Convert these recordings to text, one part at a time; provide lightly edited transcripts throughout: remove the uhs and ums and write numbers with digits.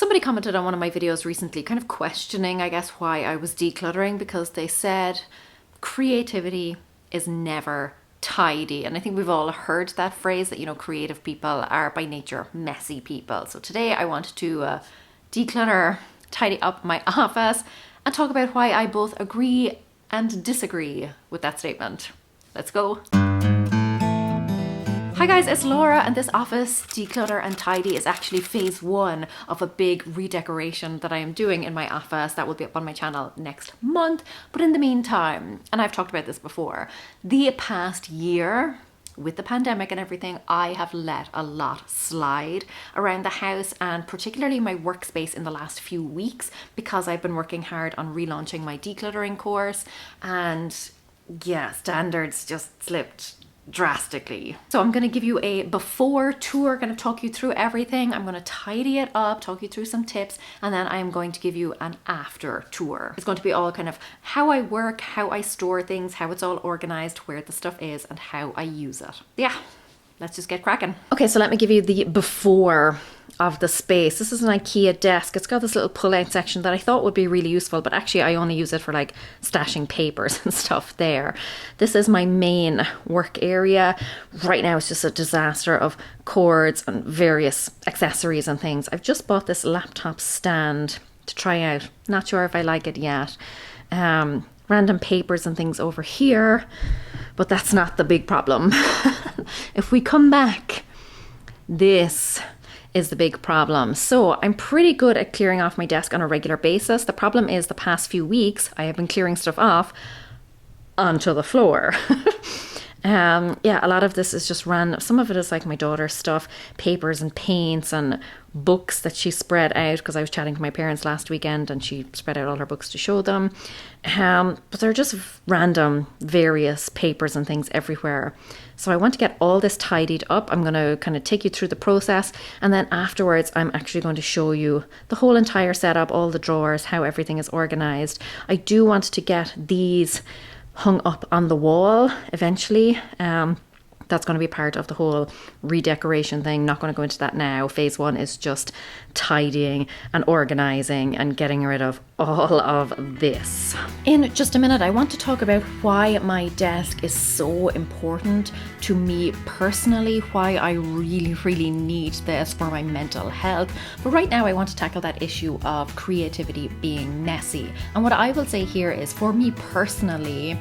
Somebody commented on one of my videos recently, kind of questioning, I guess, why I was decluttering, because they said creativity is never tidy. And I think we've all heard that phrase that, you know, creative people are by nature messy people. So today I wanted to declutter, tidy up my office, and talk about why I both agree and disagree with that statement. Let's go. Hi guys, it's Laura, and this office declutter and tidy is actually phase one of a big redecoration that I am doing in my office that will be up on my channel next month. But in the meantime, and I've talked about this before, the past year with the pandemic and everything, I have let a lot slide around the house, and particularly my workspace in the last few weeks, because I've been working hard on relaunching my decluttering course, and yeah, standards just slipped drastically. So I'm going to give you a before tour, going to talk you through everything. I'm going to tidy it up, talk you through some tips, and then I'm going to give you an after tour. It's going to be all kind of how I work, how I store things, how it's all organized, where the stuff is, and how I use it. Yeah, let's just get cracking. Okay, so let me give you the before of the space. This is an IKEA desk. It's got this little pull-out section that I thought would be really useful, but actually I only use it for like stashing papers and stuff there. This is my main work area. Right now it's just a disaster of cords and various accessories and things. I've just bought this laptop stand to try out. Not sure if I like it yet. Random papers and things over here, but that's not the big problem. If we come back, this is the big problem. So I'm pretty good at clearing off my desk on a regular basis. The problem is the past few weeks I have been clearing stuff off onto the floor. Yeah, a lot of this is just random. Some of it is like my daughter's stuff, papers and paints and books that she spread out, because I was chatting to my parents last weekend and she spread out all her books to show them. But they're just random, various papers and things everywhere. So I want to get all this tidied up. I'm going to kind of take you through the process, and then afterwards I'm actually going to show you the whole entire setup, all the drawers, how everything is organized. I do want to get these hung up on the wall eventually. That's going to be part of the whole redecoration thing. Not going to go into that now. Phase one is just tidying and organizing and getting rid of all of this. In just a minute, I want to talk about why my desk is so important to me personally, why I really need this for my mental health. But right now I want to tackle that issue of creativity being messy. And what I will say here is, for me personally,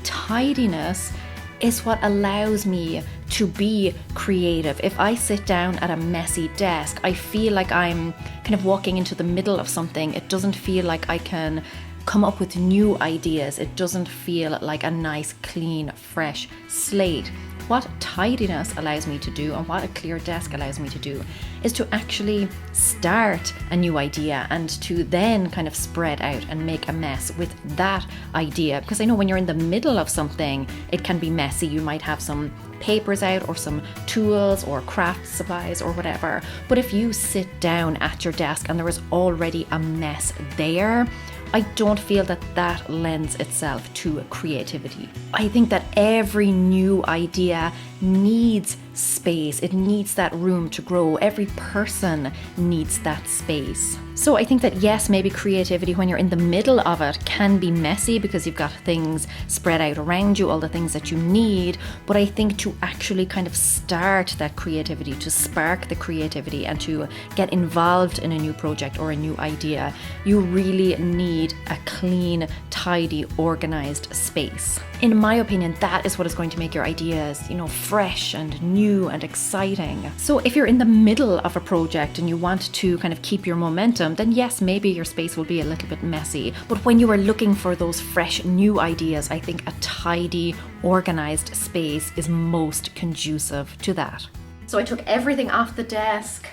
tidiness is what allows me to be creative. If I sit down at a messy desk, I feel like I'm kind of walking into the middle of something. It doesn't feel like I can come up with new ideas. It doesn't feel like a nice, clean, fresh slate. What tidiness allows me to do, and what a clear desk allows me to do, is to actually start a new idea and to then kind of spread out and make a mess with that idea. Because I know when you're in the middle of something, it can be messy. You might have some papers out or some tools or craft supplies or whatever. But if you sit down at your desk and there is already a mess there, I don't feel that that lends itself to creativity. I think that every new idea needs space. It needs that room to grow. Every person needs that space. So I think that yes, maybe creativity when you're in the middle of it can be messy because you've got things spread out around you, all the things that you need. But I think to actually kind of start that creativity, to spark the creativity and to get involved in a new project or a new idea, you really need a clean, tidy, organized space. In my opinion, that is what is going to make your ideas, fresh and new and exciting. So if you're in the middle of a project and you want to kind of keep your momentum, then yes, maybe your space will be a little bit messy. But when you are looking for those fresh new ideas, I think a tidy, organized space is most conducive to that. So I took everything off the desk,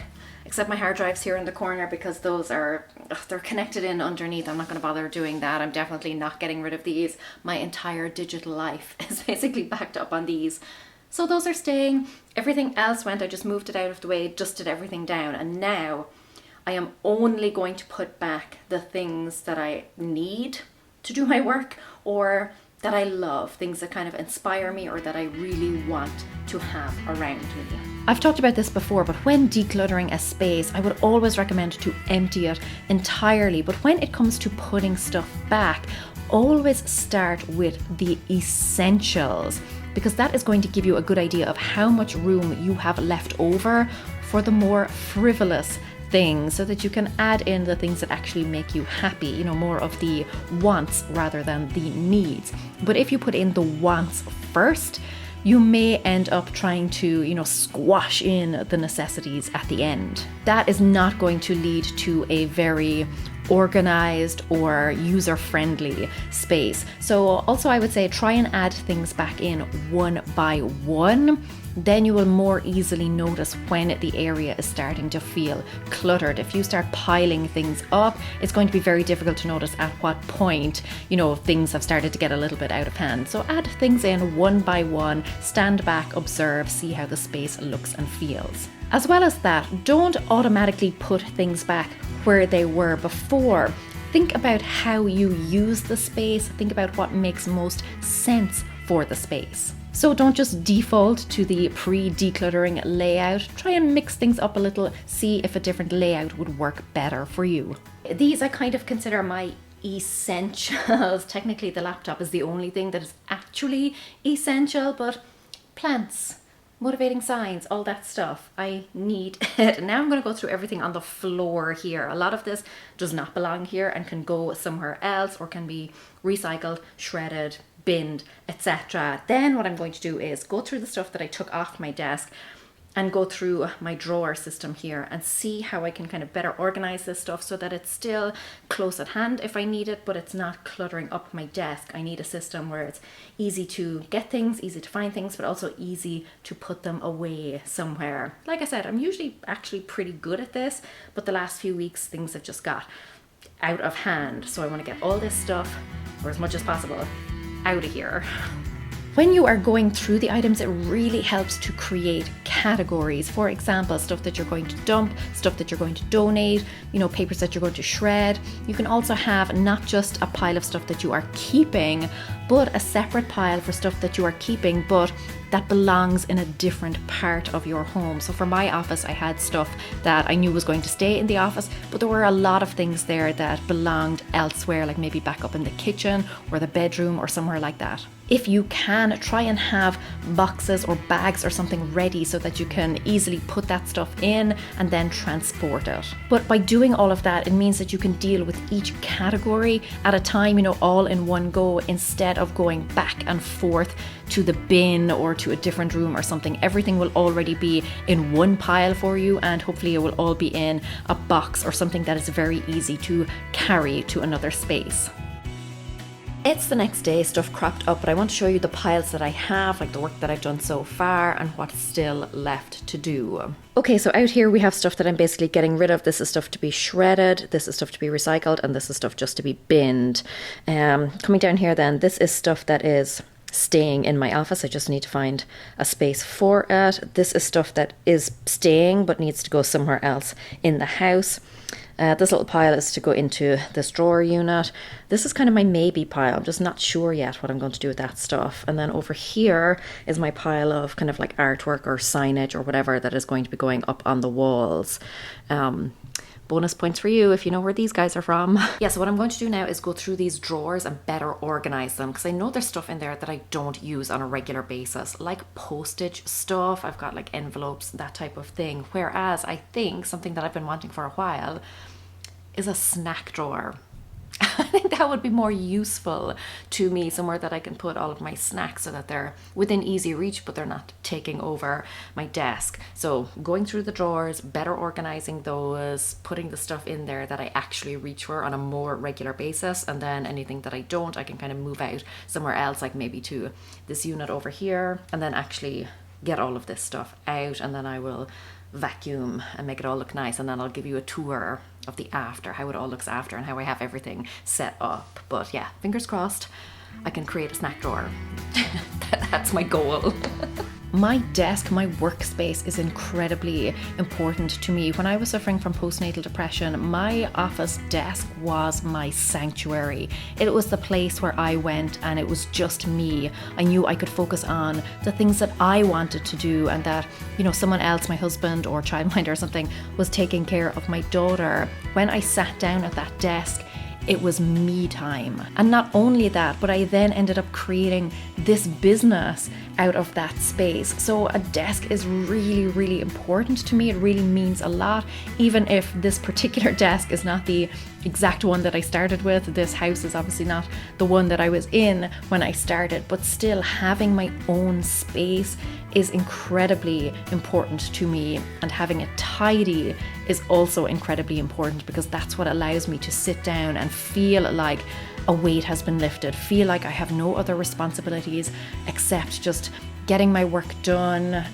except my hard drives here in the corner, because those are, they're connected in underneath. I'm not going to bother doing that. I'm definitely not getting rid of these. My entire digital life is basically backed up on these. So those are staying. Everything else went. I just moved it out of the way, dusted everything down, and now I am only going to put back the things that I need to do my work, or that I love, things that kind of inspire me or that I really want to have around me. I've talked about this before, but when decluttering a space, I would always recommend to empty it entirely. But when it comes to putting stuff back, always start with the essentials, because that is going to give you a good idea of how much room you have left over for the more frivolous things, so that you can add in the things that actually make you happy, you know, more of the wants rather than the needs. But if you put in the wants first, you may end up trying to, you know, squash in the necessities at the end. That is not going to lead to a very organized or user-friendly space. So also I would say try and add things back in one by one. Then you will more easily notice when the area is starting to feel cluttered. If you start piling things up, it's going to be very difficult to notice at what point, you know, things have started to get a little bit out of hand. So add things in one by one, stand back, observe, see how the space looks and feels. As well as that, don't automatically put things back where they were before. Think about how you use the space. Think about what makes most sense for the space. So don't just default to the pre-decluttering layout. Try and mix things up a little, see if a different layout would work better for you. These I kind of consider my essentials. Technically the laptop is the only thing that is actually essential, but plants, motivating signs, all that stuff, I need it. Now I'm going to go through everything on the floor here. A lot of this does not belong here and can go somewhere else or can be recycled, shredded, binned, etc. Then what I'm going to do is go through the stuff that I took off my desk and go through my drawer system here and see how I can kind of better organize this stuff so that it's still close at hand if I need it, but it's not cluttering up my desk. I need a system where it's easy to get things, easy to find things, but also easy to put them away somewhere. Like I said, I'm usually actually pretty good at this, but the last few weeks things have just got out of hand. So I want to get all this stuff, or as much as possible, out of here. When you are going through the items, it really helps to create categories. For example, stuff that you're going to dump, stuff that you're going to donate, you know, papers that you're going to shred. You can also have not just a pile of stuff that you are keeping, but a separate pile for stuff that you are keeping, but that belongs in a different part of your home. So for my office, I had stuff that I knew was going to stay in the office, but there were a lot of things there that belonged elsewhere, like maybe back up in the kitchen or the bedroom or somewhere like that. If you can, try and have boxes or bags or something ready so that you can easily put that stuff in and then transport it. But by doing all of that, it means that you can deal with each category at a time, you know, all in one go, instead of going back and forth to the bin or to a different room or something. Everything will already be in one pile for you, and hopefully it will all be in a box or something that is very easy to carry to another space. It's the next day, stuff cropped up, but I want to show you the piles that I have, like the work that I've done so far and what's still left to do. Okay, so out here we have stuff that I'm basically getting rid of. This is stuff to be shredded, this is stuff to be recycled, and this is stuff just to be binned. Coming down here then, this is stuff that is staying in my office. I just need to find a space for it. This is stuff that is staying but needs to go somewhere else in the house. This little pile is to go into this drawer unit. This is kind of my maybe pile. I'm just not sure yet what I'm going to do with that stuff. And then over here is my pile of kind of like artwork or signage or whatever that is going to be going up on the walls. Bonus points for you if you know where these guys are from. Yeah, so what I'm going to do now is go through these drawers and better organize them, because I know there's stuff in there that I don't use on a regular basis, like postage stuff. I've got like envelopes, that type of thing. Whereas I think something that I've been wanting for a while is a snack drawer. I think that would be more useful to me, somewhere that I can put all of my snacks so that they're within easy reach, but they're not taking over my desk. So going through the drawers, better organizing those, putting the stuff in there that I actually reach for on a more regular basis, and then anything that I don't, I can kind of move out somewhere else, like maybe to this unit over here, and then actually get all of this stuff out, and then I will vacuum and make it all look nice, and then I'll give you a tour of the after, how it all looks after and how I have everything set up. But yeah, fingers crossed I can create a snack drawer. That's my goal. My desk, my workspace is incredibly important to me. When I was suffering from postnatal depression, my office desk was my sanctuary. It was the place where I went and it was just me. I knew I could focus on the things that I wanted to do, and that, someone else, my husband or childminder or something, was taking care of my daughter. When I sat down at that desk, it was me time. And not only that, but I then ended up creating this business out of that space. So a desk is really, really important to me. It really means a lot, even if this particular desk is not the exact one that I started with. This house is obviously not the one that I was in when I started, but still having my own space is incredibly important to me, and having it tidy is also incredibly important, because that's what allows me to sit down and feel like a weight has been lifted, feel like I have no other responsibilities except just getting my work done,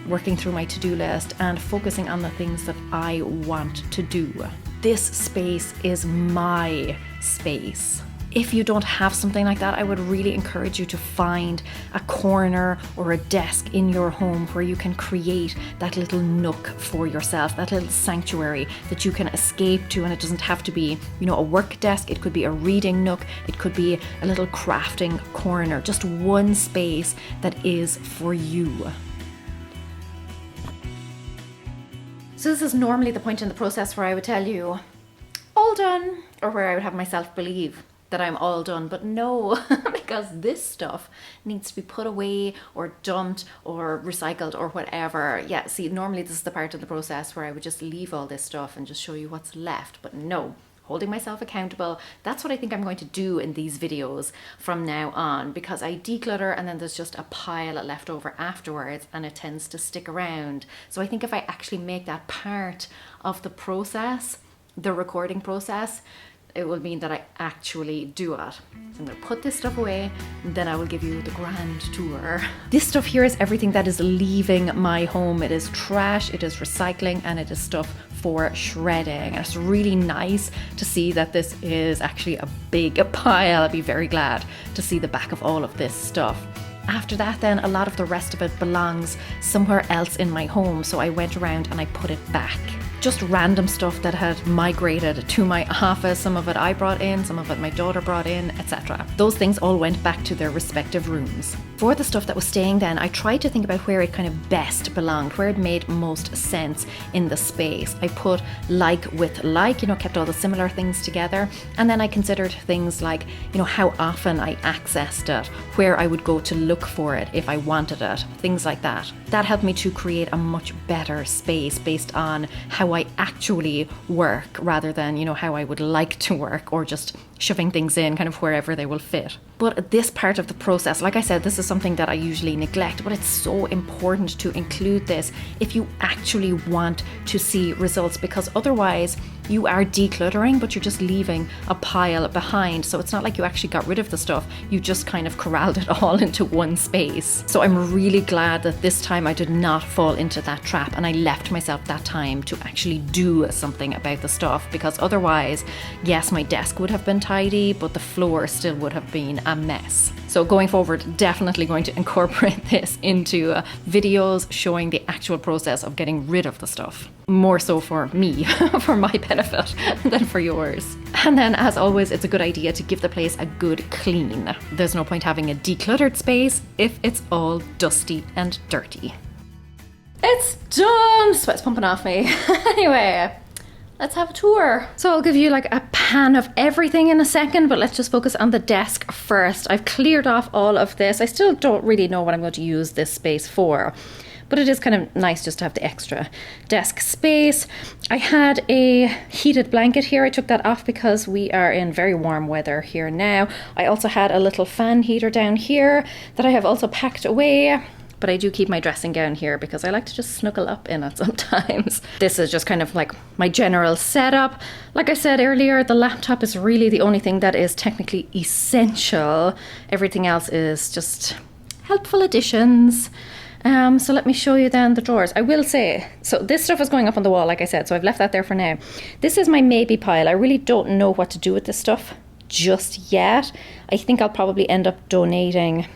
working through my to-do list and focusing on the things that I want to do. This space is my space. If you don't have something like that, I would really encourage you to find a corner or a desk in your home where you can create that little nook for yourself, that little sanctuary that you can escape to. And it doesn't have to be, a work desk. It could be a reading nook. It could be a little crafting corner, just one space that is for you. So this is normally the point in the process where I would tell you, all done, or where I would have myself believe that I'm all done, but no, because this stuff needs to be put away or dumped or recycled or whatever. Yeah, see, normally this is the part of the process where I would just leave all this stuff and just show you what's left, but no, holding myself accountable. That's what I think I'm going to do in these videos from now on, because I declutter and then there's just a pile left over afterwards and it tends to stick around. So I think if I actually make that part of the process, the recording process, it will mean that I actually do it. So I'm going to put this stuff away and then I will give you the grand tour. This stuff here is everything that is leaving my home. It is trash, it is recycling, and it is stuff for shredding. And it's really nice to see that this is actually a big pile. I'd be very glad to see the back of all of this stuff. After that, then a lot of the rest of it belongs somewhere else in my home. So I went around and I put it back. Just random stuff that had migrated to my office. Some of it I brought in, some of it my daughter brought in, etc. Those things all went back to their respective rooms. For the stuff that was staying then, I tried to think about where it kind of best belonged, where it made most sense in the space. I put like with like, kept all the similar things together. And then I considered things like, how often I accessed it, where I would go to look for it if I wanted it, things like that. That helped me to create a much better space based on how I actually work, rather than, how I would like to work, or just shoving things in kind of wherever they will fit. But this part of the process, like I said, this is something that I usually neglect, but it's so important to include this if you actually want to see results, because otherwise you are decluttering, but you're just leaving a pile behind. So it's not like you actually got rid of the stuff, you just kind of corralled it all into one space. So I'm really glad that this time I did not fall into that trap and I left myself that time to actually do something about the stuff, because otherwise, yes, my desk would have been tidy, but the floor still would have been a mess. So going forward, definitely going to incorporate this into videos showing the actual process of getting rid of the stuff. More so for me, for my benefit, than for yours. And then, as always, it's a good idea to give the place a good clean. There's no point having a decluttered space if it's all dusty and dirty. It's done! Sweat's pumping off me. Anyway, let's have a tour. So I'll give you like a pan of everything in a second, but let's just focus on the desk first. I've cleared off all of this. I still don't really know what I'm going to use this space for, but it is kind of nice just to have the extra desk space. I had a heated blanket here. I took that off because we are in very warm weather here now. I also had a little fan heater down here that I have also packed away. But I do keep my dressing gown here because I like to just snuggle up in it sometimes. This is just kind of like my general setup. Like I said earlier, the laptop is really the only thing that is technically essential. Everything else is just helpful additions. So let me show you then the drawers. I will say, so this stuff is going up on the wall, like I said, so I've left that there for now. This is my maybe pile. I really don't know what to do with this stuff just yet. I think I'll probably end up donating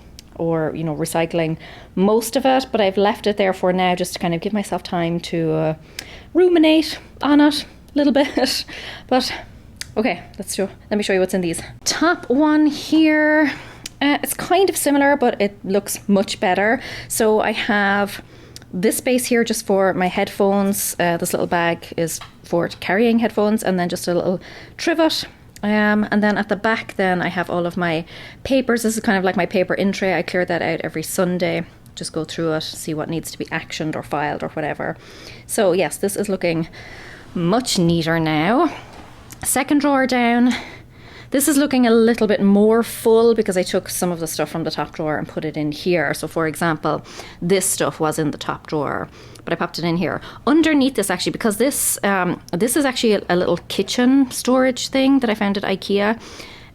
or, you know, recycling most of it, but I've left it there for now just to kind of give myself time to ruminate on it a little bit. But okay, let me show you what's in these. Top one here, it's kind of similar, but it looks much better. So I have this space here just for my headphones. This little bag is for carrying headphones, and then just a little trivet. And then at the back then I have all of my papers. This is kind of like my paper in tray. I clear that out every Sunday. Just go through it, see what needs to be actioned or filed or whatever. So yes, this is looking much neater now. Second drawer down. This is looking a little bit more full because I took some of the stuff from the top drawer and put it in here. So for example, this stuff was in the top drawer, but I popped it in here. Underneath this actually, because this is actually a little kitchen storage thing that I found at IKEA.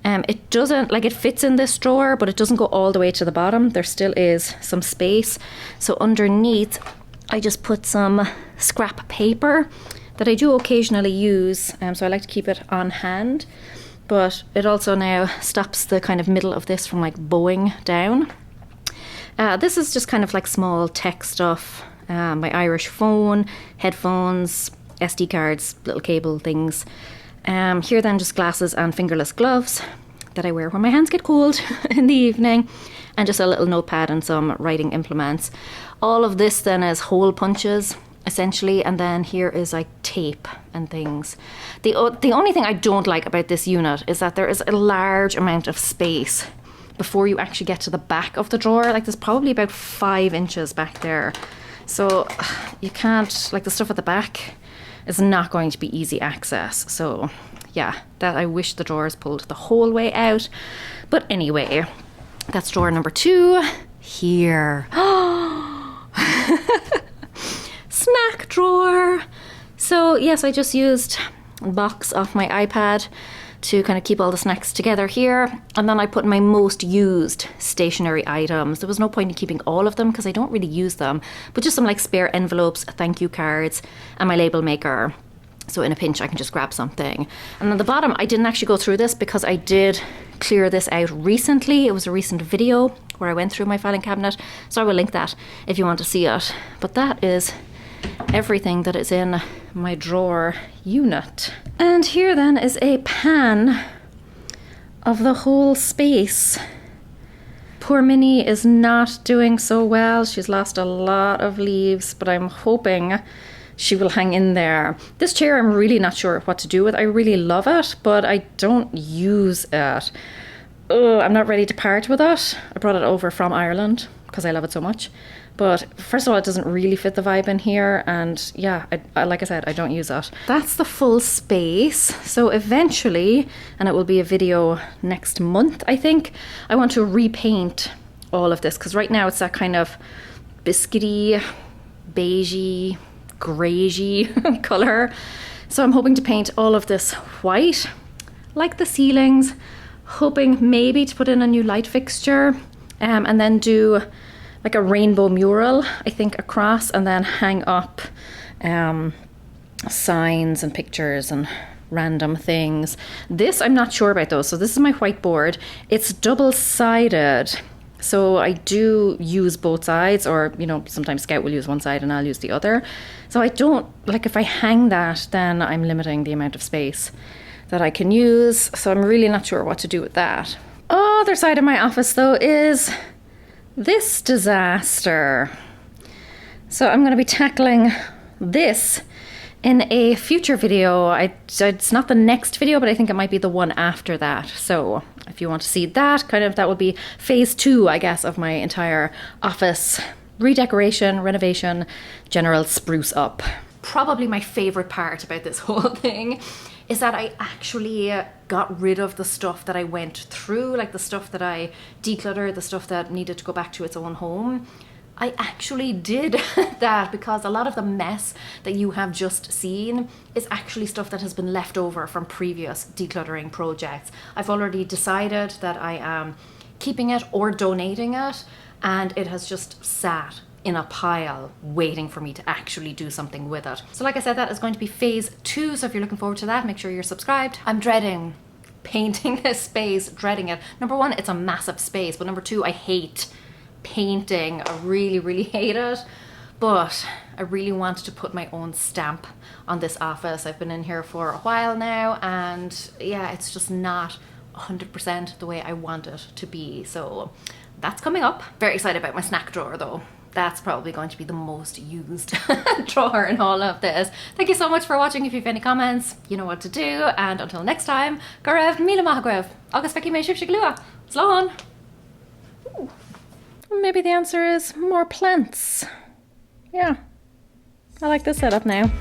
It doesn't, like, it fits in this drawer, but it doesn't go all the way to the bottom. There still is some space. So underneath, I just put some scrap paper that I do occasionally use. So I like to keep it on hand. But it also now stops the kind of middle of this from like bowing down. This is just kind of like small tech stuff. My Irish phone, headphones, SD cards, little cable things. Here then just glasses and fingerless gloves that I wear when my hands get cold in the evening. And just a little notepad and some writing implements. All of this then is hole punches, essentially, and then here is like tape and things. The only thing I don't like about this unit is that there is a large amount of space before you actually get to the back of the drawer. Like there's probably about 5 inches back there. So you can't, like the stuff at the back is not going to be easy access. So yeah, that I wish the drawers pulled the whole way out. But anyway, that's drawer number 2 here. Snack drawer. So yes, I just used a box off my iPad to kind of keep all the snacks together here, and then I put my most used stationery items. There was no point in keeping all of them because I don't really use them, but just some like spare envelopes, thank you cards, and my label maker. So in a pinch I can just grab something. And on the bottom, I didn't actually go through this because I did clear this out recently. It was a recent video where I went through my filing cabinet, so I will link that if you want to see it. But that is everything that is in my drawer unit. And here then is a pan of the whole space. Poor Minnie is not doing so well. She's lost a lot of leaves, but I'm hoping she will hang in there. This chair I'm really not sure what to do with. I really love it, but I don't use it. I'm not ready to part with it. I brought it over from Ireland because I love it so much. But first of all, it doesn't really fit the vibe in here. And yeah, I like I said, I don't use it. That's the full space. So eventually, and it will be a video next month, I think, I want to repaint all of this. Because right now it's that kind of biscuity, beigey, greygey color. So I'm hoping to paint all of this white, like the ceilings, hoping maybe to put in a new light fixture, and then do like a rainbow mural, I think, across, and then hang up signs and pictures and random things. This, I'm not sure about those. So this is my whiteboard. It's double-sided. So I do use both sides, or, you know, sometimes Scout will use one side and I'll use the other. So I don't, like, if I hang that, then I'm limiting the amount of space that I can use. So I'm really not sure what to do with that. Other side of my office, though, is this disaster. So I'm going to be tackling this in a future video. It's not the next video, but I think it might be the one after that. So if you want to see that, kind of, that would be phase 2, I guess, of my entire office redecoration, renovation, general spruce up. Probably my favorite part about this whole thing is that I actually got rid of the stuff that I went through, like the stuff that I decluttered, the stuff that needed to go back to its own home. I actually did that because a lot of the mess that you have just seen is actually stuff that has been left over from previous decluttering projects. I've already decided that I am keeping it or donating it, and it has just sat in a pile waiting for me to actually do something with it. So like I said, that is going to be phase 2. So if you're looking forward to that, make sure you're subscribed. I'm dreading painting this space, dreading it. Number 1, it's a massive space, but number 2, I hate painting. I really, really hate it. But I really wanted to put my own stamp on this office. I've been in here for a while now, and yeah, it's just not 100% the way I want it to be. So that's coming up. Very excited about my snack drawer though. That's probably going to be the most used drawer in all of this. Thank you so much for watching. If you have any comments, you know what to do. And until next time, go raibh, míle maith agaibh. Agus feici mé sibh glua. Slán. Maybe the answer is more plants. Yeah, I like this setup now.